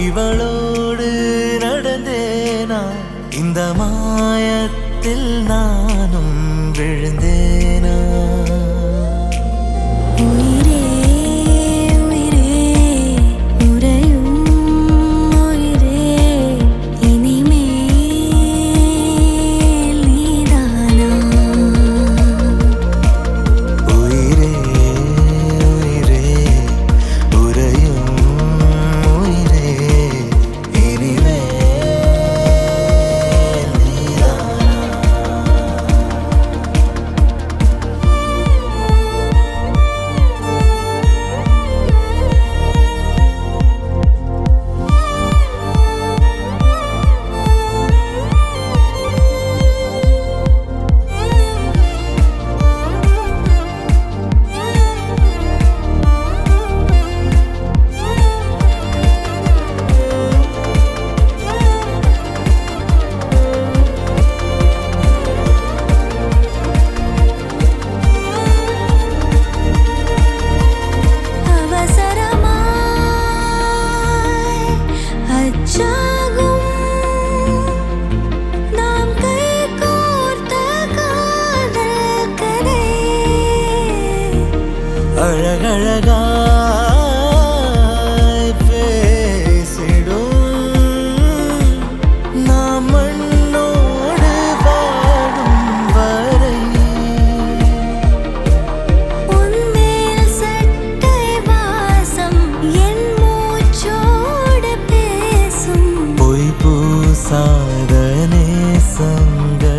இவளோடு நடந்தேனா இந்த மாயத்தில் நானும் விழுந்தேனா அழகழகாய் பேசிடும் நாம் மண்ணோடு வாழும் வரை உன்மேல் சட்டை வாசம் என் மூச்சோடு பேசும் பொய் பூசாத நேசங்களே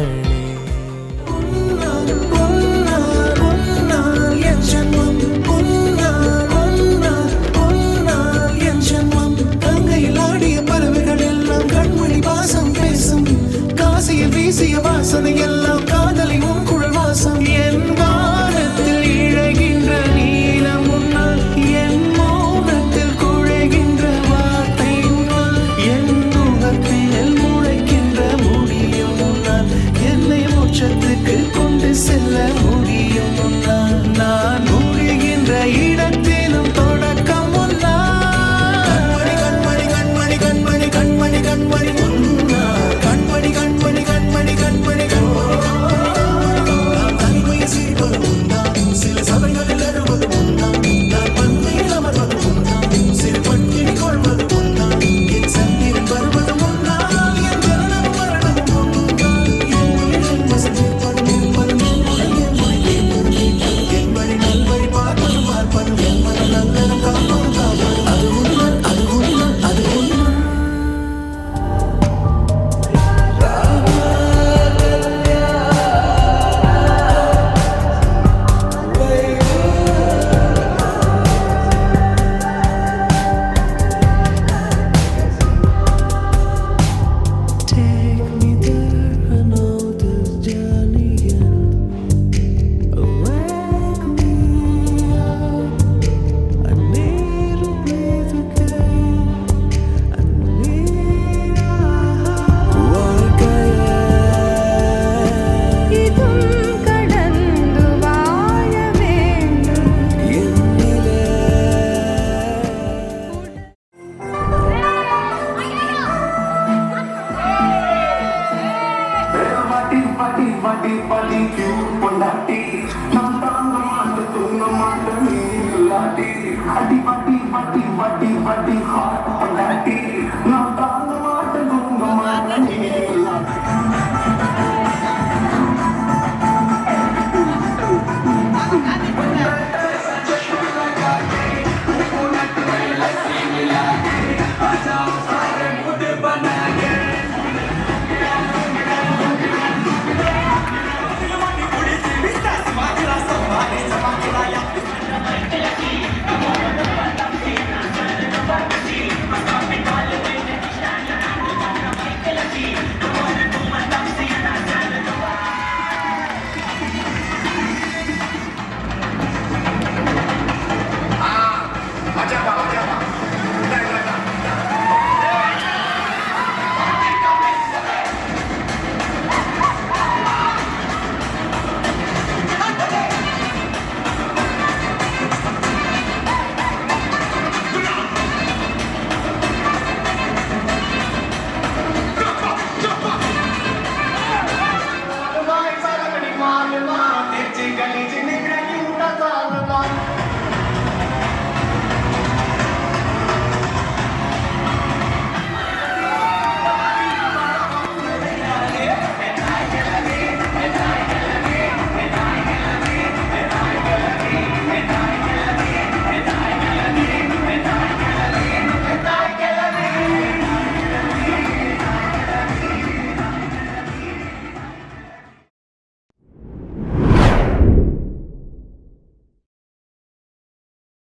வீசிய வாசனை எல்லாம் காதலின் உன் குழல் வாசம் என் வானத்தில் இழகின்ற நீலம் உன்னால் என் மௌனத்தில் குழைகின்ற வார்த்தை உன்னால் என் முகத்தில் முளைக்கின்ற முடியும் உன்னால் என்னை மோட்சத்துக்கு கொண்டு செல்ல முடியும் உன்னால் நான் முடிகின்ற இடத்திலும் தொடக்கம் உன்னால் கண்மணி கண்மணி கண்மணி கண்மணி கண்மணி உன்னால் கண்மணி கண்மணி கண்மணி கண்மணி நான் தனிமையை சிரிப்பது உண்டான் சில சபைகளில் அழுவது உண்டான் நான் பன்மையில் அமர்வது உண்டான் சிறு பட்டினி கொள்வது உண்டான் என் சந்திரன் வருவது உண்டான் என் ஜனனம் மரணம் உண்டான் என் உயிரின் வசதிப்பதும் இருப்பதும் என் வழி நல்வழி பார்ப்பதும் பார்ப்பதும் என் மன நல்லதும் காப்பதும் காப்பதும் அது உண்மை அது உண்மை அது உண்மை Take me there, I know this journey ends. Wake me up, I need to breathe again. I need இதும் கடந்து வாழ வேண்டும் Pati பொண்டாட்டி நான் தாங்க மாட்ட தூங்க மாட்டேன் நீ இல்லாட்டி அடி பட்டி பட்டி பட்டி பட்டி